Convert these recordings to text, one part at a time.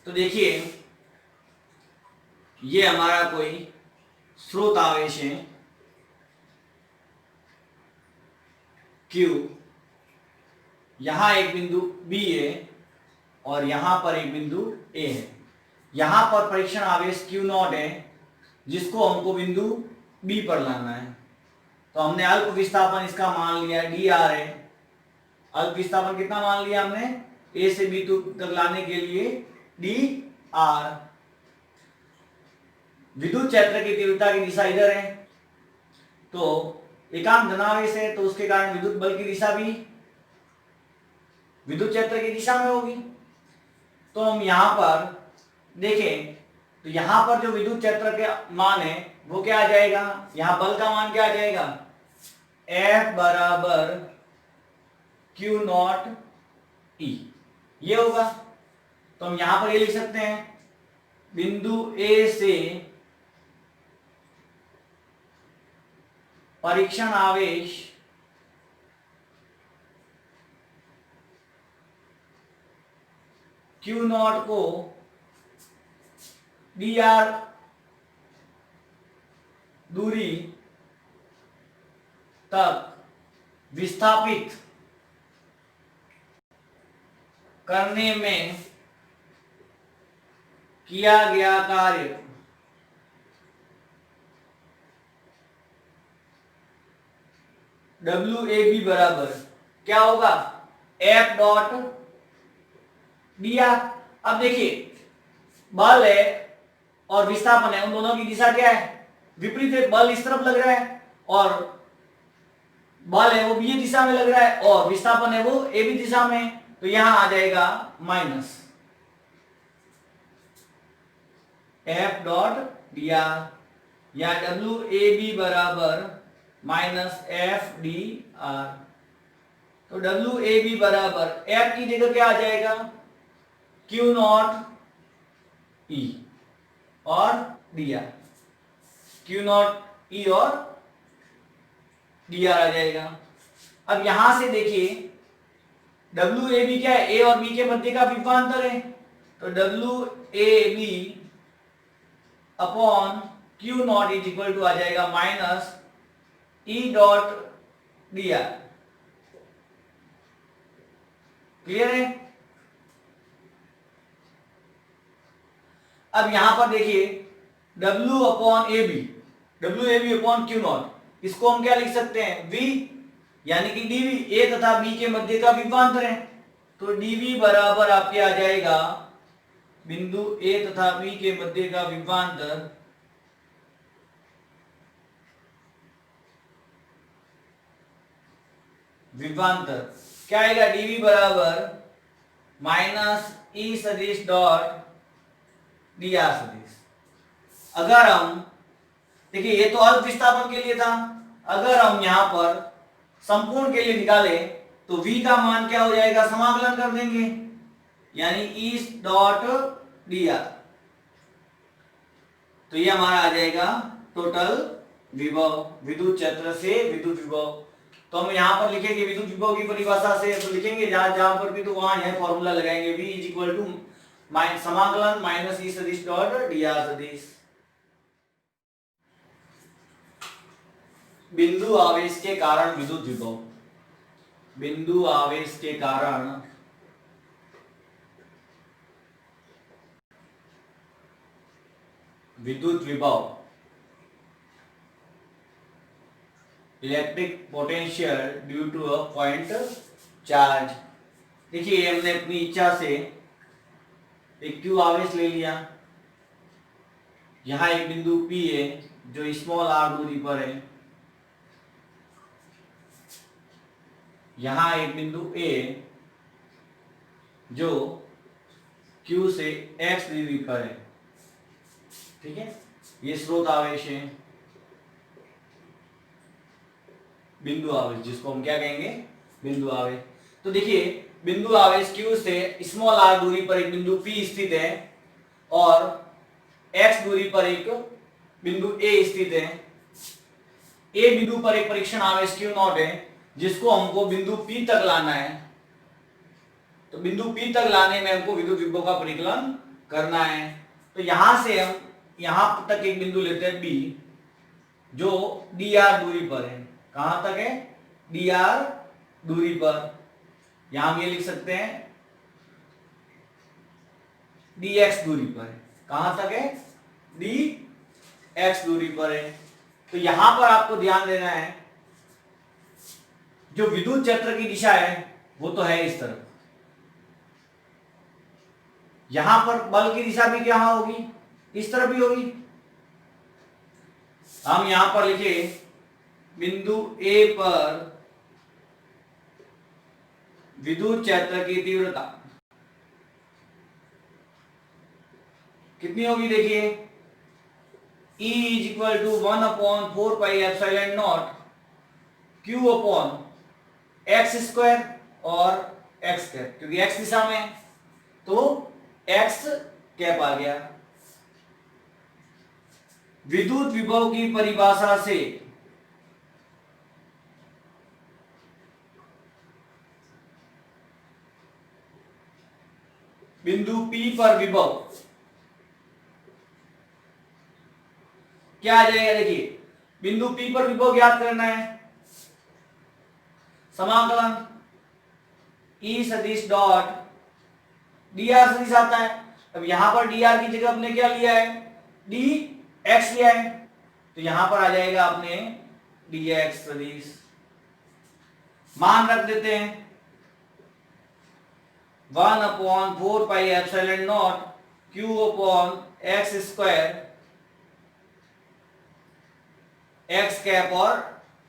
तो देखिए ये हमारा कोई स्रोत आवेश है Q, यहां एक बिंदु B है और यहां पर एक बिंदु A है। यहां पर परीक्षण आवेश Q0 है जिसको हमको बिंदु B पर लाना है। तो हमने अल्प विस्थापन इसका मान लिया dr है। अल्प विस्थापन कितना मान लिया हमने? A से B तक लाने के लिए dr। विद्युत क्षेत्र की तीव्रता की दिशा इधर है, तो एकांक धनावेश है तो उसके कारण विद्युत बल की दिशा भी विद्युत क्षेत्र की दिशा में होगी। तो हम यहां पर देखें तो यहां पर जो विद्युत क्षेत्र के मान है वो क्या आ जाएगा? यहां बल का मान क्या आ जाएगा? F बराबर Q0 E, ये होगा। तो हम यहां पर ये लिख सकते हैं बिंदु A से परीक्षण आवेश Q0 को dr दूरी तक विस्थापित करने में किया गया कार्य WAB बराबर क्या होगा? F dot dr। अब देखिए बल है और विस्थापन है, उन दोनों की दिशा क्या है? विपरीत है। बल इस तरफ लग रहा है और बल है वो b दिशा में लग रहा है और विस्थापन है वो AB दिशा में, तो यहां आ जाएगा माइनस F डॉट dr या WAB बराबर माइनस FDR। तो WAB बराबर F की जगह क्या आ जाएगा? Q0 E और dr, Q0 E और dr आ जाएगा। अब यहां से देखिए WAB क्या है? A और B के मध्य का विभवांतर है, तो WAB upon Q0 is equal to आ जाएगा minus E dot dr। Clear है? अब यहां पर देखिए W upon AB, WAB upon Q0, इसको हम क्या लिख सकते हैं? V, यानी कि dV A तथा B के मध्य का विभवांतर है, तो dV बराबर आपके आ जाएगा बिंदु A तथा B के मध्य का विभवांतर क्या आएगा? dV बराबर माइनस E सदिश डॉट dr सदिश। अगर हम देखिए ये तो अल्प विस्थापन के लिए था, अगर हम यहां पर संपूर्ण के लिए निकाले तो V का मान क्या हो जाएगा? समाकलन कर देंगे, यानी E डॉट dr, तो ये हमारा आ जाएगा टोटल विभव, विद्युत क्षेत्र से विद्युत विभव। तो हम यहां पर लिखेंगे विद्युत विभव की परिभाषा से, तो लिखेंगे जहां जहां पर भी, तो वहां यह फॉर्मूला लगाएंगे V इज इक्वल टू समाकलन माइनस E सदिश डॉट dr सदिश। बिंदु आवेश के कारण विद्युत विभव, बिंदु आवेश के कारण विद्युत विभव, electric potential due to a point charge. देखिए हमने अपनी इच्छा से एक Q आवेश ले लिया, यहां एक बिंदु P है जो स्मॉल r दूरी पर है, यहां एक बिंदु A जो Q से x दूरी पर है, ठीक है। ये स्रोत आवेश है, बिंदु आवेश, जिसको हम क्या कहेंगे? बिंदु आवेश। तो देखिए बिंदु आवेश Q से स्मॉल r दूरी पर एक बिंदु P स्थित है और x दूरी पर एक बिंदु A स्थित है। A बिंदु पर एक परीक्षण आवेश Q0 है जिसको हमको बिंदु P तक लाना है। तो बिंदु P तक लाने में हमको विद्युत विभव का परिकलन करना है। तो यहां से हम यहां तक एक बिंदु लेते हैं बी, जो dr दूरी पर है। कहां तक है? dr दूरी पर। यहां हम ये लिख सकते हैं dx दूरी पर है। कहां तक है? dx दूरी पर है। तो यहां पर आपको ध्यान देना है, जो विद्युत क्षेत्र की दिशा है वो तो है इस तरफ। यहां पर बल की दिशा भी क्या होगी? इस तरफ भी होगी। हम यहां पर लिखे बिंदु A पर विद्युत क्षेत्र की तीव्रता कितनी होगी? देखिए E is equal to 1/4πε0 Q upon x square और एक्स कैप, क्योंकि एक्स दिशा में तो एक्स कैप आ गया। विद्युत विभव की परिभाषा से बिंदु P पर विभव क्या आ जाएगा? देखिए बिंदु P पर विभव ज्ञात करना है। समाकलन E सदिश डॉट dr सदिश आता है। अब यहां पर dr की जगह आपने क्या लिया है? dx लिया है, तो यहां पर आ जाएगा आपने dx सदिश। मान रख देते हैं 1/4πε0 Q upon x square x cap और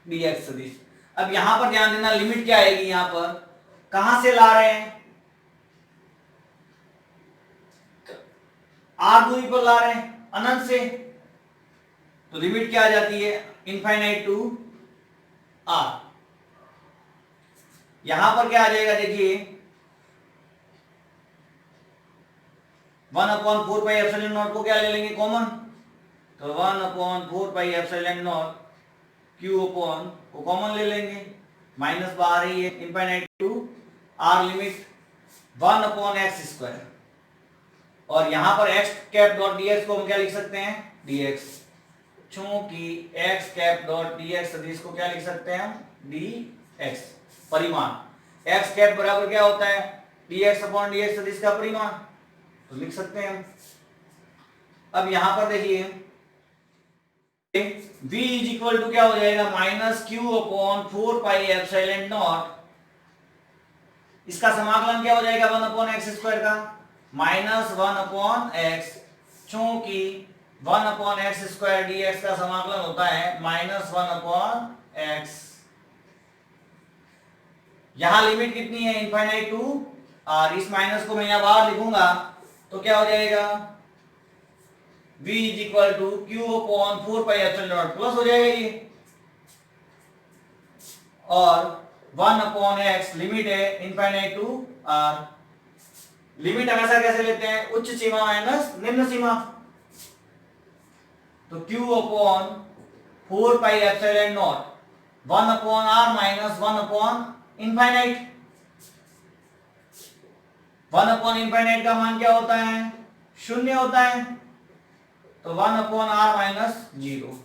dx सदिश। अब यहां पर ध्यान देना, लिमिट क्या आएगी? यहां पर कहां से ला रहे हैं? r दूरी पर ला रहे हैं, अनंत से। तो लिमिट क्या आ जाती है? Infinite to r। यहां पर क्या आ जाएगा? देखिए 1/4πε0 को क्या ले लेंगे? कॉमन। तो 1/4πε0 Q अपॉन को कॉमन ले लेंगे, माइनस बाहर ही है, infinite to r limit 1/x²। और यहां पर x कैप डॉट dx को हम क्या लिख सकते हैं? dx। चूंकि x कैप डॉट dx सदिश को क्या लिख सकते हैं हम? dx परिमाण। x कैप बराबर क्या होता है? dx अपॉन dx सदिश का परिमाण, तो लिख सकते हैं हम। अब यहां पर देखिए v इज इक्वल टू क्या हो जाएगा? Minus Q upon 4πε0। इसका समाकलन क्या हो जाएगा? 1/x² का माइनस 1/x, चूंकि 1/x² dx का समाकलन होता है माइनस 1/x। यहां लिमिट कितनी है? Infinite to r। इस माइनस को मैं यहां बाहर लिखूंगा तो क्या हो जाएगा? v is equal to Q upon 4πε0 plus हो जाएगा ये, और 1/x लिमिट है इनफाइनाइट टू r। लिमिट हमेशा कैसे लेते हैं? उच्च सीमा माइनस निम्न सीमा। तो q अपॉन 4πε0 1/r माइनस 1/इनफाइनाइट। 1/इनफाइनाइट का मान क्या होता है? 0 होता है। तो 1/r माइनस 0,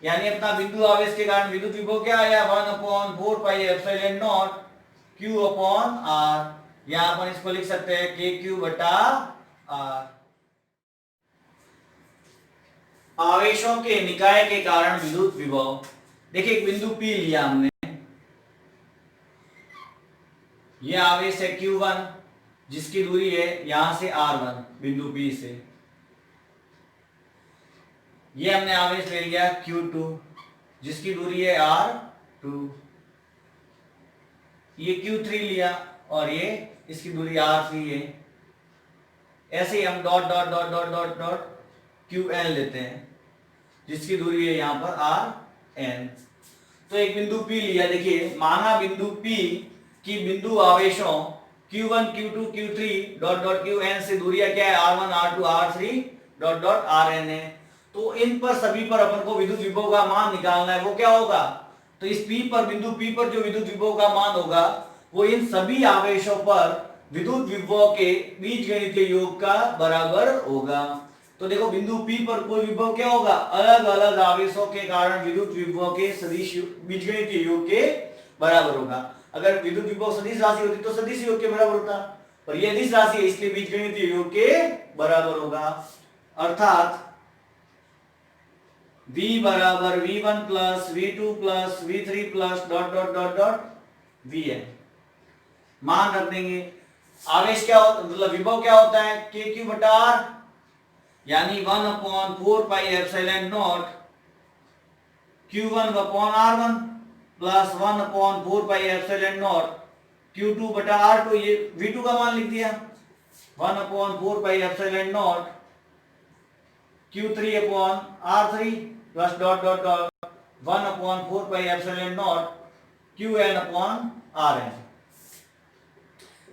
यानी अपना बिंदु आवेश के कारण विद्युत विभव क्या आया? 1/4πε0 Q अपॉन r। यहां अपन इसको लिख सकते हैं KQ/r। आवेशों के निकाय के कारण विद्युत विभव। देखिए एक बिंदु P लिया हमने, यह आवेश है Q1 जिसकी दूरी है यहां से R1 बिंदु P से। ये हमने आवेश ले लिया Q2 जिसकी दूरी है R2। ये Q3 लिया और ये इसकी दूरी R3 है। ऐसे ही हम dot dot dot dot dot dot Qn लेते हैं जिसकी दूरी है यहां पर Rn। तो एक बिंदु P लिया। देखिए माना बिंदु P की बिंदु आवेशों Q1 Q2 Q3 dot dot Qn से दूरियां क्या है? R1 R2 R3 dot dot Rn है। तो इन पर सभी पर अपन को विद्युत विभव का मान निकालना है। वो क्या होगा? तो इस P पर, बिंदु P पर जो विद्युत विभव का मान होगा वो इन सभी आवेशों पर विद्युत विभव के बीजगणितीय योग का बराबर होगा। तो देखो बिंदु P पर कोई विभव क्या होगा, अलग अलग आवेशों के कारण विद्युत विभव के सदिश बीजगणितीय योग के बराबर होगा। अगर विद्युत विभव सदिश राशि होती तो सदिश योग के बराबर होता, पर ये अदिश राशि है इसलिए बीजगणितीय योग के बराबर होगा। अर्थात V बराबर V1 plus V2 plus V3 plus dot dot dot dot Vn। मान रख देंगे। आवेश क्या होता, मतलब विभव क्या होता है, KQ बटा R, यानी 1/4 pi epsilon not Q1 upon R1 plus 1/4 pi epsilon not Q2 बटा R2। ये V2 का मान लिख दिया, 1/4 pi epsilon not Q3 upon R3 plus dot dot dot 1/4 pi epsilon not Qn upon Rn।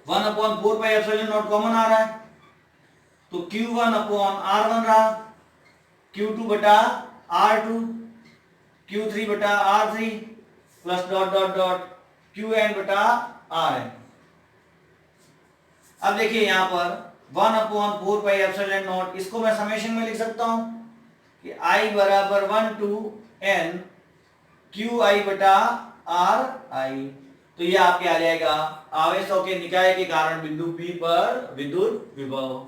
1/4 pi epsilon not common आ रहा है तो Q1 अपॉन R1 रहा, Q2 बटा R2, Q3 बटा R3 plus dot dot dot Qn बटा Rn। अब देखिए यहां पर 1/4 पाई एप्सिलॉन नॉट, इसको मैं समेशन में लिख सकता हूं कि I बराबर 1 to n QI बटा RI। तो ये आपके आ जाएगा आवेशों के निकाय के कारण बिंदु P पर विद्युत विभव।